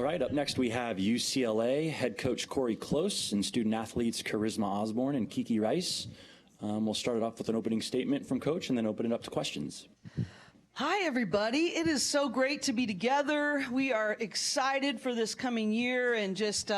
All right, up next we have UCLA head coach Cori Close and student athletes Charisma Osborne and Kiki Rice. We'll start it off with an opening statement from Coach and then open it up to questions. Hi, everybody. It is so great to be together. We are excited for this coming year and just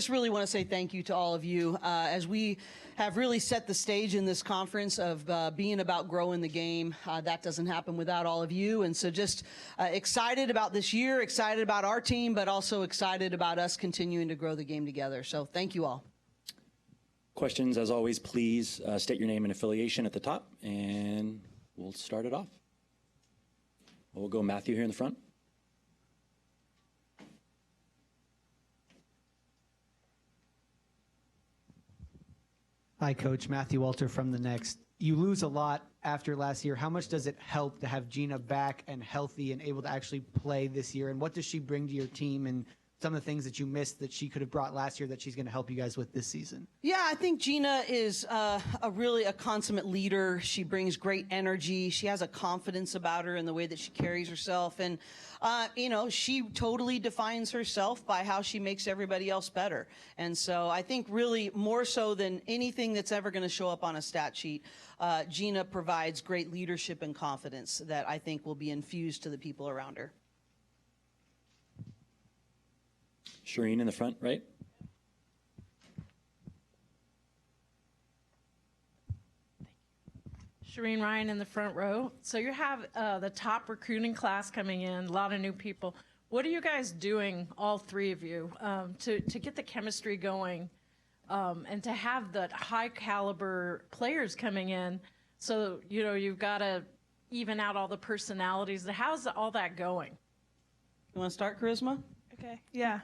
really want to say thank you to all of you as we have really set the stage in this conference of being about growing the game. That doesn't happen without all of you. And so just excited about this year, excited about our team, but also excited about us continuing to grow the game together. So thank you all. Questions, as always, please state your name and affiliation at the top, and we'll start it off. We'll go Matthew here in the front. Hi, Coach. Matthew Walter from The Next. You lose a lot after last year. How much does it help to have Gina back and healthy and able to actually play this year? And what does she bring to your team and some of the things that you missed that she could have brought last year that she's going to help you guys with this season? Yeah, I think Gina is really a consummate leader. She brings great energy. She has a confidence about her in the way that she carries herself. And, you know, she totally defines herself by how she makes everybody else better. And so I think really more so than anything that's ever going to show up on a stat sheet, Gina provides great leadership and confidence that I think will be infused to the people around her. Shireen in the front, right? Shireen Ryan in the front row. So you have the top recruiting class coming in, a lot of new people. What are you guys doing, all three of you, to get the chemistry going and to have the high caliber players coming in? So, you know, you've got to even out all the personalities. How's all that going? You want to start, Charisma? Okay, yeah.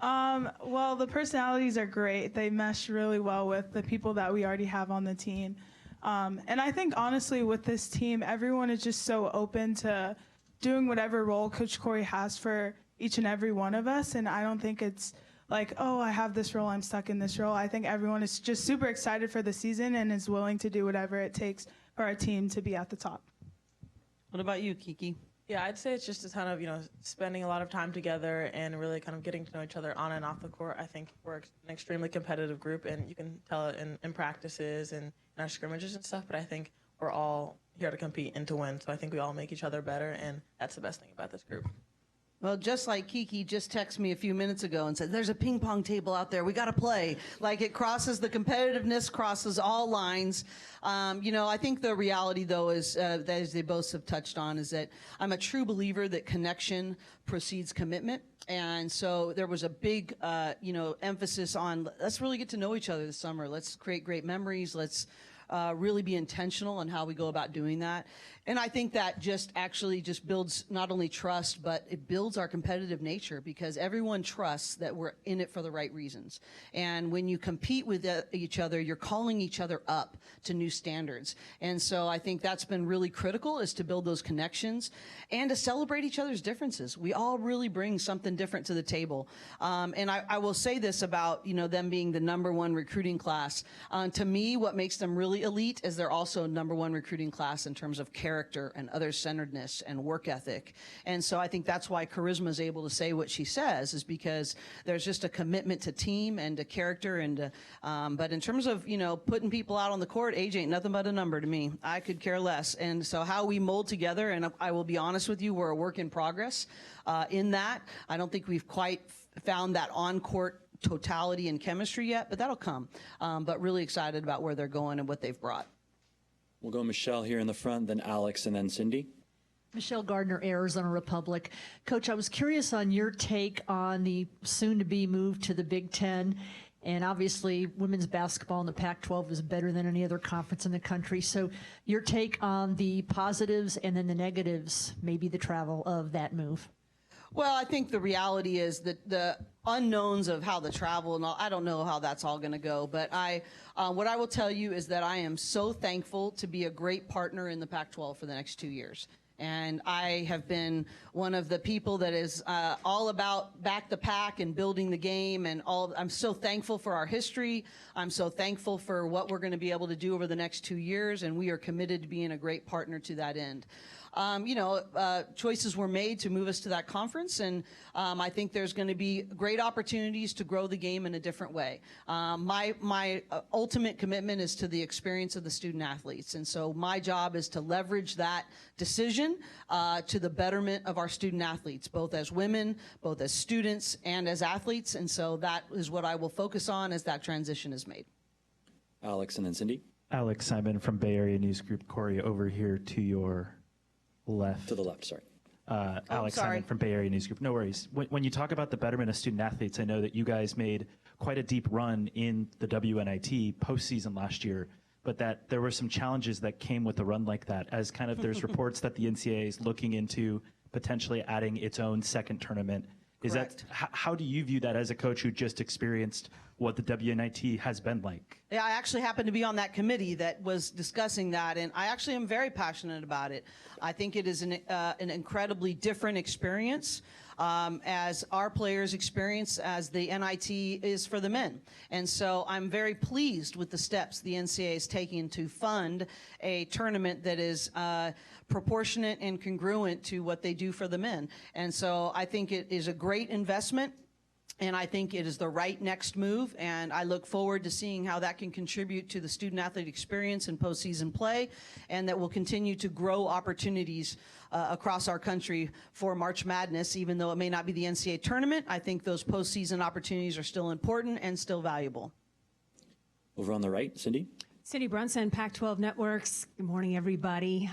Well, the personalities are great. They mesh really well with the people that we already have on the team. And I think, honestly, with this team, everyone is just so open to doing whatever role Coach Cori has for each and every one of us. And I don't think it's like, oh, I have this role, I'm stuck in this role. I think everyone is just super excited for the season and is willing to do whatever it takes for our team to be at the top. What about you, Kiki? Yeah, I'd say it's just a ton of, spending a lot of time together and really kind of getting to know each other on and off the court. I think we're an extremely competitive group, and you can tell it in practices and in our scrimmages and stuff, but I think we're all here to compete and to win. So I think we all make each other better, and that's the best thing about this group. Well, just like Kiki just texted me a few minutes ago and said, there's a ping pong table out there. We got to play. Like, it crosses the competitiveness, crosses all lines. I think the reality, though, is, as they both have touched on, is that I'm a true believer that connection precedes commitment. And so there was a big, emphasis on, let's really get to know each other this summer. Let's create great memories. Let's really be intentional in how we go about doing that. And I think that just builds not only trust, but it builds our competitive nature, because everyone trusts that we're in it for the right reasons. And when you compete with each other, you're calling each other up to new standards. And so I think that's been really critical, is to build those connections and to celebrate each other's differences. We all really bring something different to the table. And I will say this about, them being the #1 recruiting class. To me, what makes them really elite is they're also #1 recruiting class in terms of character and other-centeredness and work ethic. And so I think that's why Charisma is able to say what she says, is because there's just a commitment to team and to character. And but in terms of, putting people out on the court, age ain't nothing but a number to me. I could care less. And so how we mold together, and I will be honest with you, we're a work in progress in that. I don't think we've quite found that on-court totality and chemistry yet, but that'll come. But really excited about where they're going and what they've brought. We'll go Michelle here in the front, then Alex, and then Cindy. Michelle Gardner, Arizona Republic. Coach, I was curious on your take on the soon-to-be move to the Big Ten. And obviously, women's basketball in the Pac-12 is better than any other conference in the country. So your take on the positives and then the negatives, maybe the travel of that move. Well, I think the reality is that the unknowns of how the travel and all, I don't know how that's all going to go. But what I will tell you is that I am so thankful to be a great partner in the Pac-12 for the next 2 years. And I have been one of the people that is all about back the pack and building the game and all. I'm so thankful for our history. I'm so thankful for what we're going to be able to do over the next 2 years. And we are committed to being a great partner to that end. choices were made to move us to that conference, and I think there's going to be great opportunities to grow the game in a different way. My ultimate commitment is to the experience of the student athletes, and so my job is to leverage that decision to the betterment of our student athletes, both as women, both as students, and as athletes, and so that is what I will focus on as that transition is made. Alex and then Cindy. Alex Simon from Bay Area News Group. Cori, over here to your left. To the left, sorry. Alex sorry. Simon from Bay Area News Group. No worries. When you talk about the betterment of student athletes, I know that you guys made quite a deep run in the WNIT postseason last year, but that there were some challenges that came with a run like that, as kind of there's reports that the NCAA is looking into potentially adding its own second tournament. Is Correct. that how do you view that as a coach who just experienced what the WNIT has been like? Yeah, I actually happen to be on that committee that was discussing that, and I actually am very passionate about it. I think it is an incredibly different experience as our players experience as the NIT is for the men. And so I'm very pleased with the steps the NCAA is taking to fund a tournament that is proportionate and congruent to what they do for the men. And so I think it is a great investment. And I think it is the right next move, and I look forward to seeing how that can contribute to the student-athlete experience and postseason play, and that will continue to grow opportunities across our country for March Madness. Even though it may not be the NCAA tournament, I think those postseason opportunities are still important and still valuable. Over on the right, Cindy. Cindy Brunson, Pac-12 Networks. Good morning, everybody.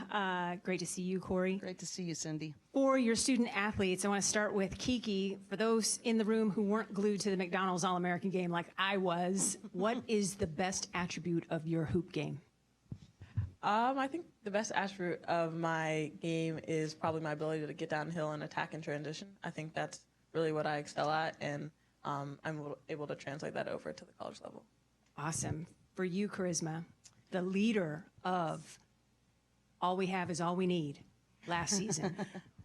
Great to see you, Cori. Great to see you, Cindy. For your student athletes, I want to start with Kiki. For those in the room who weren't glued to the McDonald's All-American game like I was, what is the best attribute of your hoop game? I think the best attribute of my game is probably my ability to get downhill and attack in transition. I think that's really what I excel at, and I'm able to translate that over to the college level. Awesome. For you, Charisma, the leader of All We Have Is All We Need last season,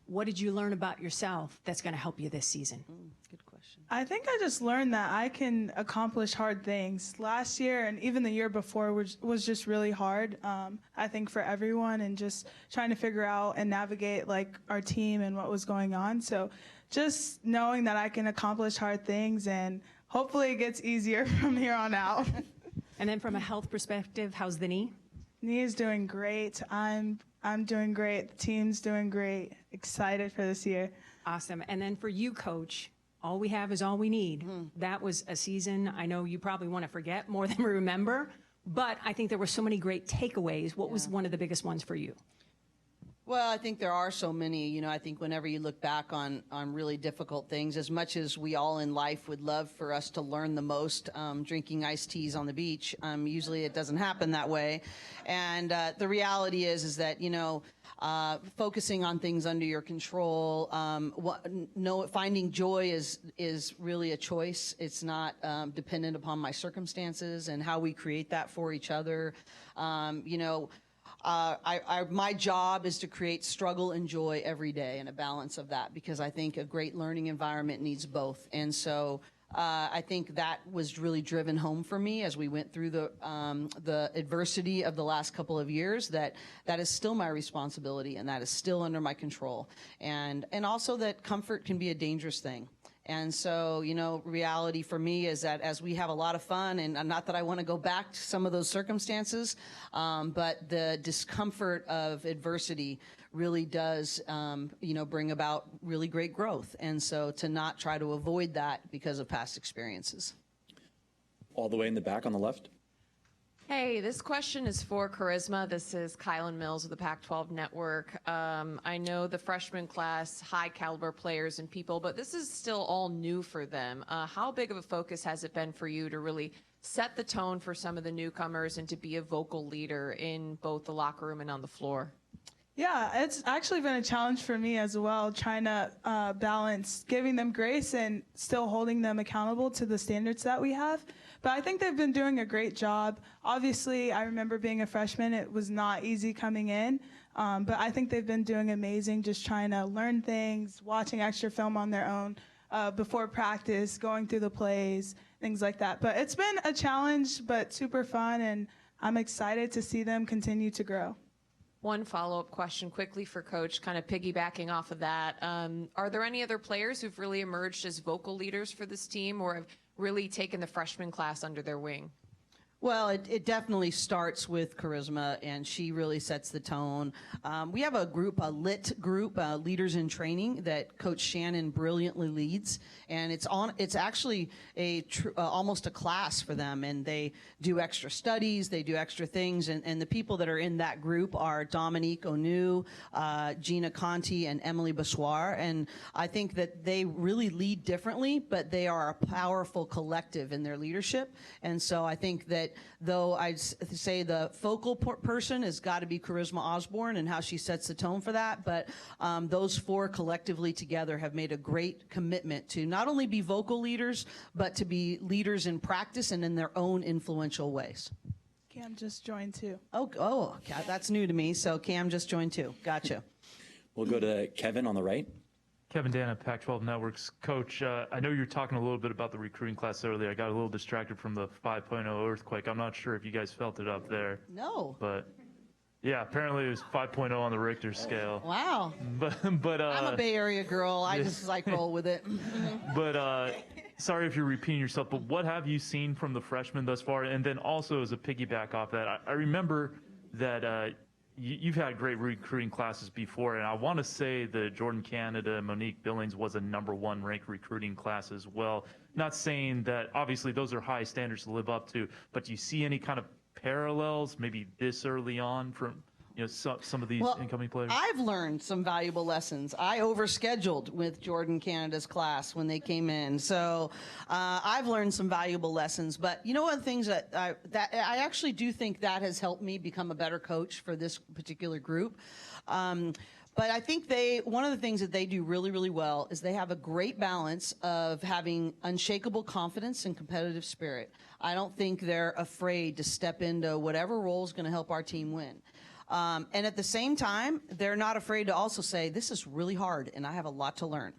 what did you learn about yourself that's going to help you this season? Good question. I think I just learned that I can accomplish hard things. Last year and even the year before was just really hard, I think, for everyone, and just trying to figure out and navigate like our team and what was going on. So just knowing that I can accomplish hard things, and hopefully it gets easier from here on out. And then from a health perspective, how's the knee? Knee is doing great. I'm doing great. The team's doing great. Excited for this year. Awesome. And then for you, Coach, All We Have Is All We Need. That was a season I know you probably want to forget more than remember, but I think there were so many great takeaways. What was one of the biggest ones for you? Well, I think there are so many. You know, I think whenever you look back on really difficult things, as much as we all in life would love for us to learn the most, drinking iced teas on the beach, usually it doesn't happen that way. And the reality is that, you know, focusing on things under your control, finding joy is really a choice. It's not dependent upon my circumstances and how we create that for each other. My job is to create struggle and joy every day, and a balance of that, because I think a great learning environment needs both. And so I think that was really driven home for me as we went through the adversity of the last couple of years, that is still my responsibility and that is still under my control. And also that comfort can be a dangerous thing. And so, you know, reality for me is that as we have a lot of fun, and not that I want to go back to some of those circumstances, but the discomfort of adversity really does, bring about really great growth. And so to not try to avoid that because of past experiences. All the way in the back on the left. Hey, this question is for Charisma. This is Kylan Mills of the Pac-12 Network. I know the freshman class, high caliber players and people, but this is still all new for them. How big of a focus has it been for you to really set the tone for some of the newcomers and to be a vocal leader in both the locker room and on the floor? Yeah, it's actually been a challenge for me as well, trying to balance giving them grace and still holding them accountable to the standards that we have. But I think they've been doing a great job. Obviously, I remember being a freshman. It was not easy coming in. But I think they've been doing amazing, just trying to learn things, watching extra film on their own before practice, going through the plays, things like that. But it's been a challenge, but super fun, and I'm excited to see them continue to grow. One follow-up question quickly for Coach, kind of piggybacking off of that. Are there any other players who've really emerged as vocal leaders for this team or have really taken the freshman class under their wing? Well, it definitely starts with charisma, and she really sets the tone. We have a group, a lit group, Leaders in Training, that Coach Shannon brilliantly leads, and it's actually almost a class for them, and they do extra studies, they do extra things, and the people that are in that group are Dominique Onu, Gina Conti, and Emily Bassoir, and I think that they really lead differently, but they are a powerful collective in their leadership, and so I think that though I'd say the focal person has got to be Charisma Osborne and how she sets the tone for that, but those four collectively together have made a great commitment to not only be vocal leaders, but to be leaders in practice and in their own influential ways. Cam just joined too. Oh, that's new to me, so Cam just joined too. Gotcha. We'll go to Kevin on the right. Kevin Dana, Pac-12 Networks. Coach, I know you were talking a little bit about the recruiting class earlier. I got a little distracted from the 5.0 earthquake. I'm not sure if you guys felt it up there. No. But, yeah, apparently it was 5.0 on the Richter scale. Wow. But I'm a Bay Area girl. I just roll with it. But sorry if you're repeating yourself, but what have you seen from the freshmen thus far? And then also as a piggyback off that, I remember that you've had great recruiting classes before, and I want to say the Jordan Canada, Monique Billings was a #1 ranked recruiting class as well. Not saying that obviously those are high standards to live up to, but do you see any kind of parallels maybe this early on from some of these incoming players? I've learned some valuable lessons. I overscheduled with Jordan Canada's class when they came in, so I've learned some valuable lessons. But one of the things that I actually do think that has helped me become a better coach for this particular group. But I think one of the things that they do really, really well is they have a great balance of having unshakable confidence and competitive spirit. I don't think they're afraid to step into whatever role is going to help our team win. And at the same time, they're not afraid to also say, this is really hard and I have a lot to learn.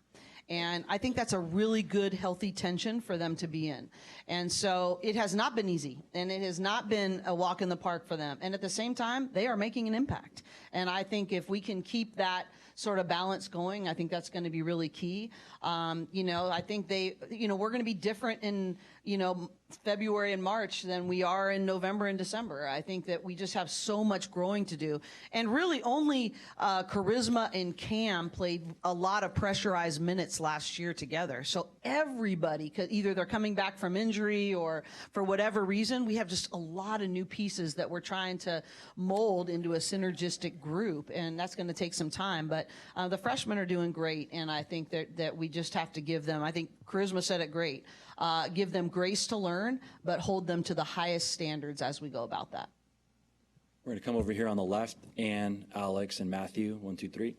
And I think that's a really good, healthy tension for them to be in. And so it has not been easy, and it has not been a walk in the park for them. And at the same time, they are making an impact. And I think if we can keep that sort of balance going, I think that's going to be really key. I think we're going to be different in, February and March than we are in November and December. I think that we just have so much growing to do. And really only Charisma and Cam played a lot of pressurized minutes last year together. So everybody, either they're coming back from injury or for whatever reason, we have just a lot of new pieces that we're trying to mold into a synergistic group. And that's going to take some time. But the freshmen are doing great. And I think that we just have to give them, I think Charisma said it great, give them grace to learn, but hold them to the highest standards as we go about that. We're going to come over here on the left. Ann, Alex, and Matthew. 1, 2, 3.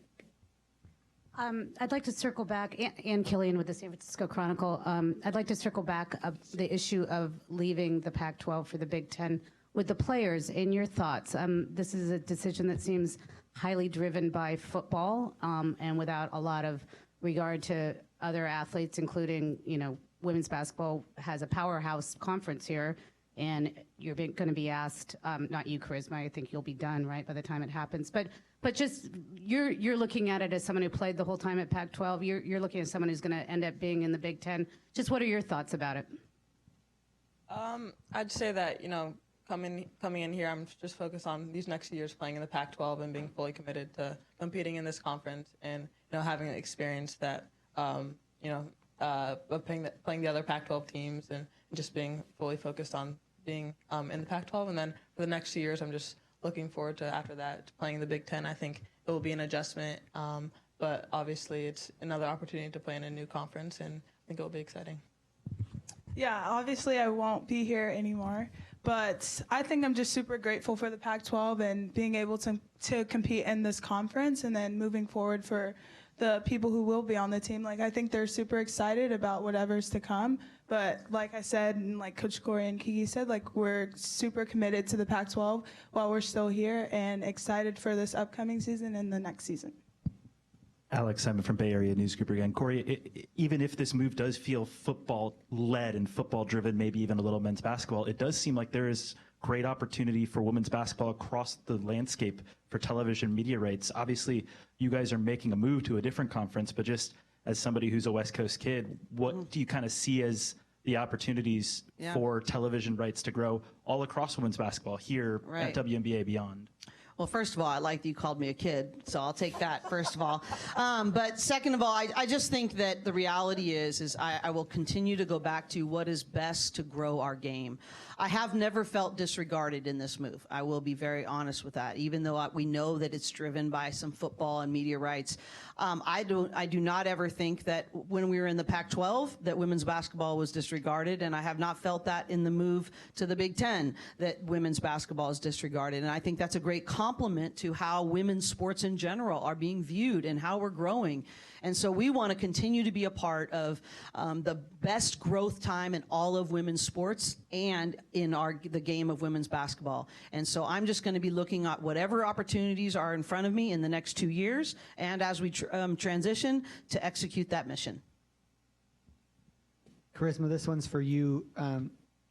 I'd like to circle back, Ann Killian with the San Francisco Chronicle. I'd like to circle back the issue of leaving the Pac-12 for the Big Ten with the players. In your thoughts, this is a decision that seems highly driven by football and without a lot of regard to other athletes, including, women's basketball has a powerhouse conference here, and you're going to be asked, not you, Charisma, I think you'll be done, right, by the time it happens. But just, you're looking at it as someone who played the whole time at Pac-12. You're looking at someone who's going to end up being in the Big Ten. Just what are your thoughts about it? I'd say that, coming in here, I'm just focused on these next years playing in the Pac-12 and being fully committed to competing in this conference and, having an experience that, of playing the other Pac-12 teams and just being fully focused on being in the Pac-12. And then for the next 2 years, I'm just looking forward to, after that, to playing in the Big Ten. I think it will be an adjustment, but obviously it's another opportunity to play in a new conference, and I think it will be exciting. Yeah, obviously I won't be here anymore, but I think I'm just super grateful for the Pac-12 and being able to compete in this conference, and then moving forward for the people who will be on the team. I think they're super excited about whatever's to come. But like I said, and like Coach Cori and Kiki said, we're super committed to the Pac-12 while we're still here and excited for this upcoming season and the next season. Alex Simon from Bay Area News Group again. Cori, even if this move does feel football-led and football-driven, maybe even a little men's basketball, it does seem like there is great opportunity for women's basketball across the landscape for television media rights. Obviously, you guys are making a move to a different conference, but just as somebody who's a West Coast kid, what do you kind of see as the opportunities for television rights to grow all across women's basketball here at WNBA beyond? Well, first of all, I like that you called me a kid, so I'll take that, first of all. But second of all, I just think that the reality is I will continue to go back to what is best to grow our game. I have never felt disregarded in this move. I will be very honest with that, even though we know that it's driven by some football and media rights. I do not ever think that when we were in the Pac-12 that women's basketball was disregarded, and I have not felt that in the move to the Big Ten that women's basketball is disregarded. And I think that's a great compliment to how women's sports in general are being viewed and how we're growing. And so we want to continue to be a part of the best growth time in all of women's sports and in the game of women's basketball. And so I'm just going to be looking at whatever opportunities are in front of me in the next 2 years, and as we transition, to execute that mission. Charisma, this one's for you.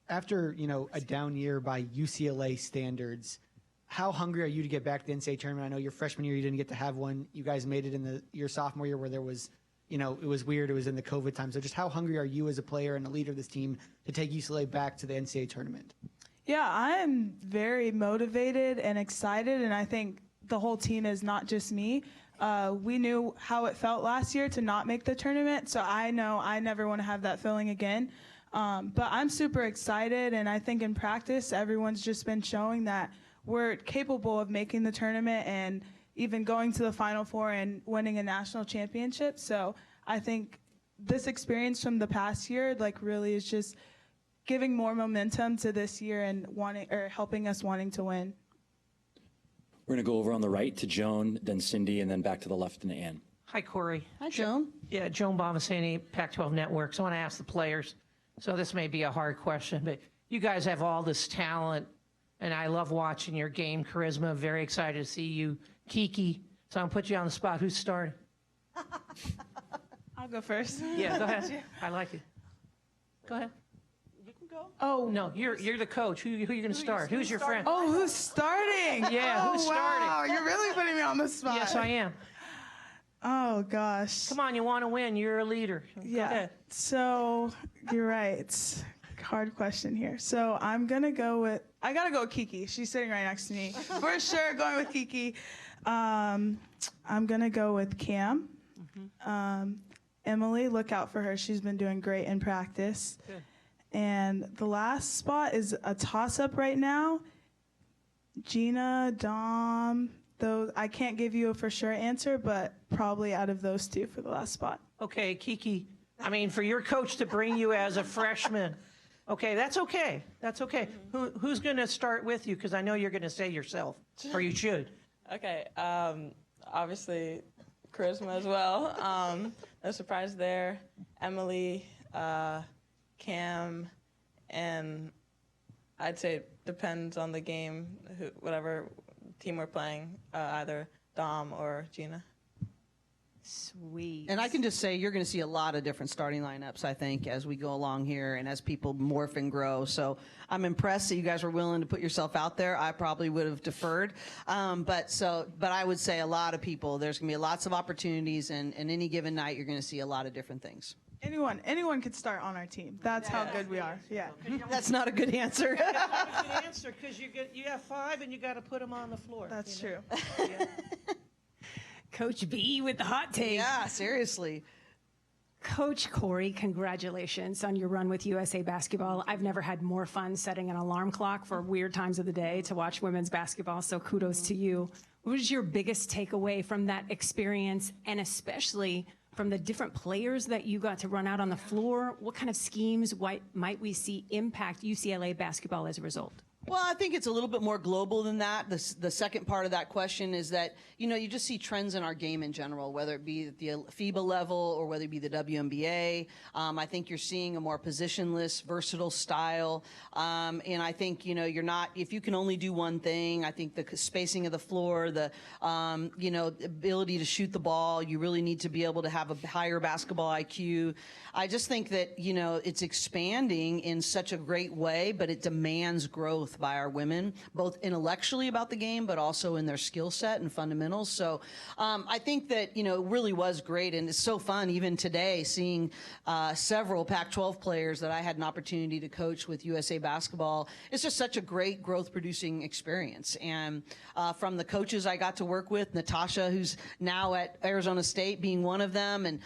After, a down year by UCLA standards, how hungry are you to get back to the NCAA tournament? I know your freshman year you didn't get to have one. You guys made it in your sophomore year where there was, it was weird. It was in the COVID time. So just how hungry are you as a player and a leader of this team to take UCLA back to the NCAA tournament? Yeah, I am very motivated and excited, and I think the whole team is, not just me. We knew how it felt last year to not make the tournament, so I know I never want to have that feeling again. But I'm super excited, and I think in practice everyone's just been showing that we're capable of making the tournament and even going to the Final Four and winning a national championship. So I think this experience from the past year, really is just giving more momentum to this year and helping us wanting to win. We're going to go over on the right to Joan, then Cindy, and then back to the left to Ann. Hi, Cori. Hi, Joan. Yeah, Joan Bomasini, Pac-12 Network. So I want to ask the players, so this may be a hard question, but you guys have all this talent, and I love watching your game, Charisma. Very excited to see you. Kiki, so I'm going to put you on the spot. Who's starting? I'll go first. Yeah, go ahead. I like it. Go ahead. You can go. Oh. No, you're the coach. Who are you going to start? Who's your friend? Oh, who's starting? Yeah, who's starting? Wow, you're really putting me on the spot. Yes, I am. Oh, gosh. Come on, you want to win. You're a leader. Yeah. Go ahead. So, you're right. Hard question here. So I gotta go with Kiki. She's sitting right next to me. For sure, going with Kiki. I'm gonna go with Cam. Emily, look out for her. She's been doing great in practice. Good. And the last spot is a toss-up right now. Gina, Dom, those I can't give you a for sure answer, but probably out of those two for the last spot. Okay, Kiki. I mean, for your coach to bring you as a freshman. Okay, that's okay. That's okay. Who's going to start with you? Because I know you're going to say yourself, or you should. Okay, obviously Charisma as well. No surprise there. Emily, Cam, and I'd say it depends on the game, whatever team we're playing, either Dom or Gina. Sweet. And I can just say you're going to see a lot of different starting lineups, I think, as we go along here and as people morph and grow. So I'm impressed that you guys were willing to put yourself out there. I probably would have deferred. But I would say a lot of people, there's going to be lots of opportunities, and any given night you're going to see a lot of different things. Anyone could start on our team. That's how good we are. Yeah. That's not a good answer. That's a good answer, because you have 5 and you got to put them on the floor. That's true. Yeah. Coach B with the hot take. Yeah, seriously. Coach Cori, congratulations on your run with USA Basketball. I've never had more fun setting an alarm clock for weird times of the day to watch women's basketball, so kudos to you. What was your biggest takeaway from that experience, and especially from the different players that you got to run out on the floor? What kind of schemes might we see impact UCLA basketball as a result? Well, I think it's a little bit more global than that. The second part of that question is that, you just see trends in our game in general, whether it be at the FIBA level or whether it be the WNBA. I think you're seeing a more positionless, versatile style. And I think, you're not, if you can only do one thing, I think the spacing of the floor, the, ability to shoot the ball, you really need to be able to have a higher basketball IQ. I just think that, it's expanding in such a great way, but it demands growth. growth by our women, both intellectually about the game, but also in their skill set and fundamentals. So I think that, it really was great. And it's so fun, even today, seeing several Pac-12 players that I had an opportunity to coach with USA Basketball. It's just such a great growth-producing experience. And from the coaches I got to work with, Natasha, who's now at Arizona State, being one of them, and,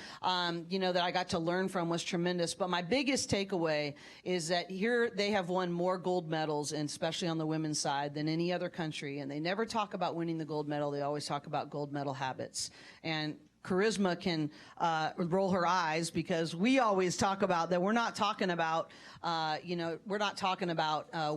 that I got to learn from was tremendous. But my biggest takeaway is that here they have won more gold medals, and especially on the women's side, than any other country. And they never talk about winning the gold medal. They always talk about gold medal habits. And Charisma can roll her eyes because we always talk about that. We're not talking about,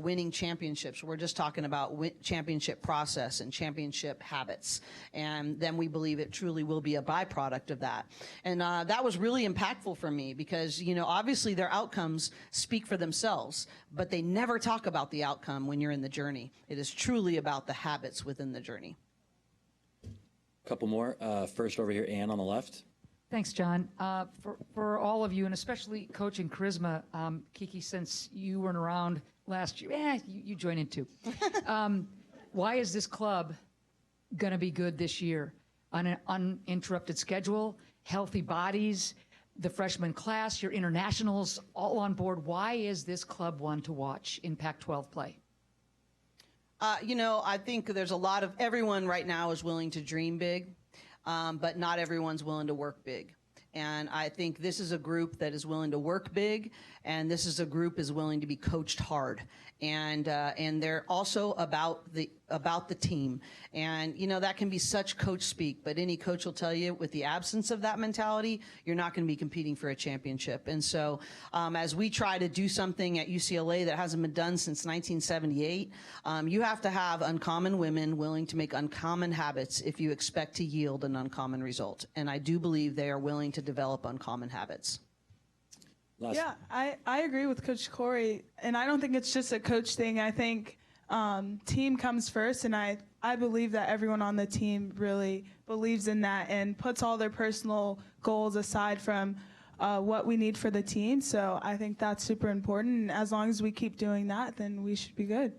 winning championships. We're just talking about championship process and championship habits. And then we believe it truly will be a byproduct of that. And that was really impactful for me because, obviously their outcomes speak for themselves, but they never talk about the outcome when you're in the journey. It is truly about the habits within the journey. Couple more. First over here, Ann on the left. Thanks, John. For all of you, and especially Coach and Charisma, Kiki, since you weren't around last year, you join in too. Why is this club going to be good this year? On an uninterrupted schedule, healthy bodies, the freshman class, your internationals all on board. Why is this club one to watch in Pac-12 play? I think there's everyone right now is willing to dream big, but not everyone's willing to work big. And I think this is a group that is willing to work big, and this is a group is willing to be coached hard. And they're also about the team. And, that can be such coach speak, but any coach will tell you with the absence of that mentality, you're not going to be competing for a championship. And so as we try to do something at UCLA that hasn't been done since 1978, you have to have uncommon women willing to make uncommon habits if you expect to yield an uncommon result. And I do believe they are willing to develop uncommon habits. Yeah, I agree with Coach Cori, and I don't think it's just a coach thing. I think team comes first, and I believe that everyone on the team really believes in that and puts all their personal goals aside from what we need for the team. So I think that's super important, and as long as we keep doing that, then we should be good.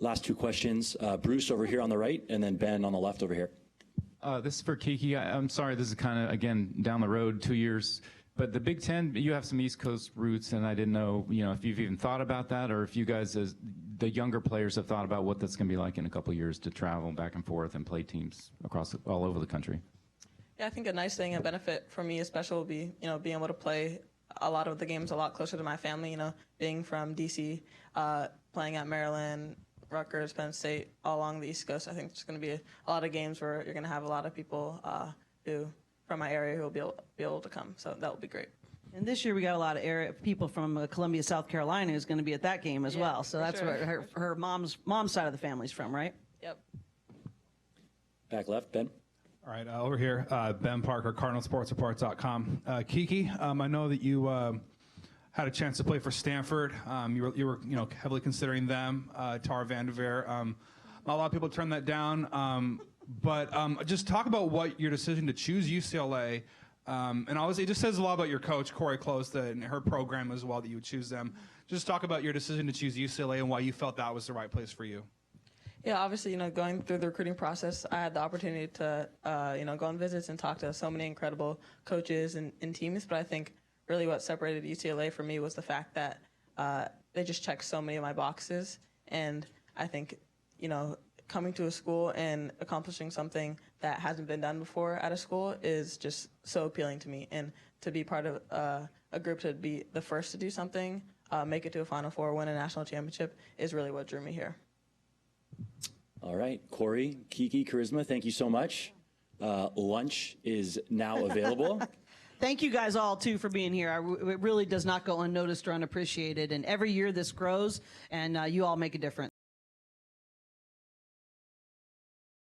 Last two questions. Bruce over here on the right, and then Ben on the left over here. This is for Kiki. I'm sorry, this is kind of, again, down the road, 2 years. But the Big Ten, you have some East Coast roots, and I didn't know, if you've even thought about that, or if you guys, as the younger players, have thought about what that's going to be like in a couple of years to travel back and forth and play teams all over the country. Yeah, I think a nice thing, a benefit for me especially will be, being able to play a lot of the games a lot closer to my family, being from D.C., playing at Maryland, Rutgers, Penn State, all along the East Coast. I think there's going to be a lot of games where you're going to have a lot of people who from my area who will be able to come. So that will be great. And this year we got a lot of people from Columbia, South Carolina who's going to be at that game as well. So that's where her mom's side of the family's from, right? Yep. Back left, Ben. All right, over here, Ben Parker, CardinalSportsReport.com. Kiki, I know that you had a chance to play for Stanford. You were heavily considering them, Tara Vanderveer. Not a lot of people turned that down. But just talk about what your decision to choose UCLA, and obviously it just says a lot about your coach, Cori Close, and her program as well, that you would choose them. Just talk about your decision to choose UCLA and why you felt that was the right place for you. Yeah, obviously, going through the recruiting process, I had the opportunity to, go on visits and talk to so many incredible coaches and teams. But I think really what separated UCLA for me was the fact that they just checked so many of my boxes. And I think, coming to a school and accomplishing something that hasn't been done before at a school is just so appealing to me. And to be part of a group to be the first to do something, make it to a Final Four, win a national championship is really what drew me here. All right, Cori, Kiki, Charisma, thank you so much. Lunch is now available. Thank you guys all, too, for being here. It really does not go unnoticed or unappreciated. And every year this grows, and you all make a difference.